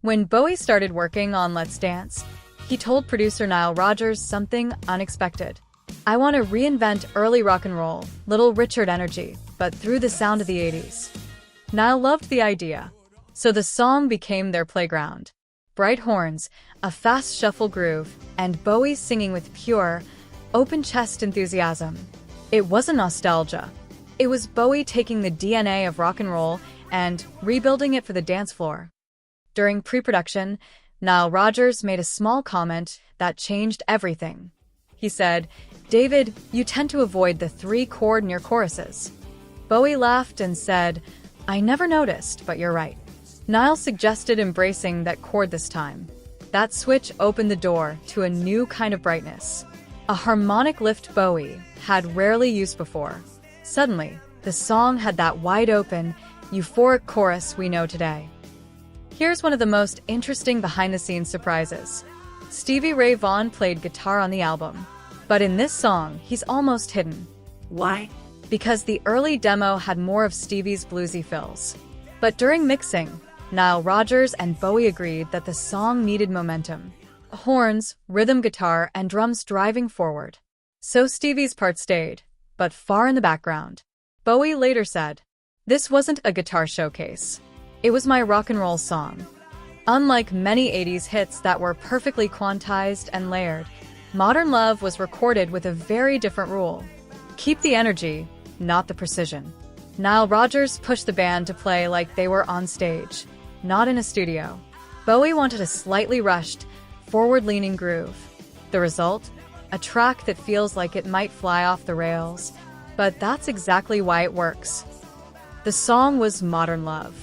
When Bowie started working on Let's Dance, he told producer Nile Rodgers something unexpected. "I want to reinvent early rock and roll, Little Richard energy, but through the sound of the 80s. Nile loved the idea, so the song became their playground. Bright horns, a fast shuffle groove, and Bowie singing with pure, open-chest enthusiasm. It wasn't nostalgia. It was Bowie taking the DNA of rock and roll and rebuilding it for the dance floor. During pre-production, Nile Rodgers made a small comment that changed everything. He said, "David, you tend to avoid the 3-chord near choruses." Bowie laughed and said, "I never noticed, but you're right." Nile suggested embracing that chord this time. That switch opened the door to a new kind of brightness, a harmonic lift Bowie had rarely used before. Suddenly, the song had that wide-open, euphoric chorus we know today. Here's one of the most interesting behind-the-scenes surprises. Stevie Ray Vaughan played guitar on the album, but in this song, he's almost hidden. Why? Because the early demo had more of Stevie's bluesy fills. But during mixing, Nile Rodgers and Bowie agreed that the song needed momentum. Horns, rhythm guitar, and drums driving forward. So Stevie's part stayed, but far in the background. Bowie later said, "This wasn't a guitar showcase. It was my rock and roll song." Unlike many 80s hits that were perfectly quantized and layered, Modern Love was recorded with a very different rule. Keep the energy, not the precision. Nile Rodgers pushed the band to play like they were on stage, not in a studio. Bowie wanted a slightly rushed, forward-leaning groove. The result? A track that feels like it might fly off the rails, but that's exactly why it works. The song was Modern Love.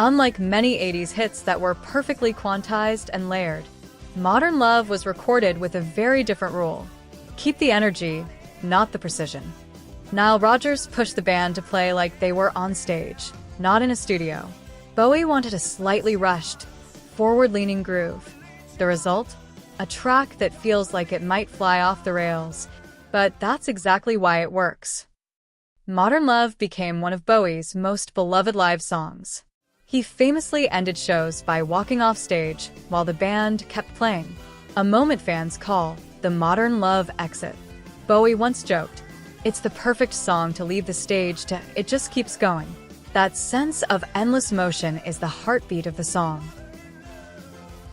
Unlike many 80s hits that were perfectly quantized and layered, Modern Love was recorded with a very different rule. Keep the energy, not the precision. Nile Rodgers pushed the band to play like they were on stage, not in a studio. Bowie wanted a slightly rushed, forward-leaning groove. The result? A track that feels like it might fly off the rails, but that's exactly why it works. Modern Love became one of Bowie's most beloved live songs. He famously ended shows by walking off stage while the band kept playing, a moment fans call the Modern Love exit. Bowie once joked, "It's the perfect song to leave the stage to, it just keeps going." That sense of endless motion is the heartbeat of the song.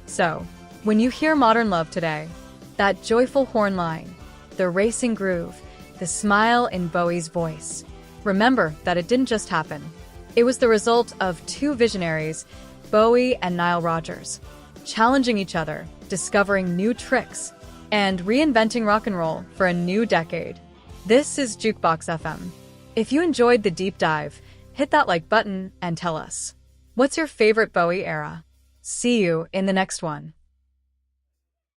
So, when you hear Modern Love today, that joyful horn line, the racing groove, the smile in Bowie's voice, remember that it didn't just happen. It was the result of two visionaries, Bowie and Nile Rodgers, challenging each other, discovering new tricks, and reinventing rock and roll for a new decade. This is Jukebox FM. If you enjoyed the deep dive, hit that like button and tell us, what's your favorite Bowie era? See you in the next one.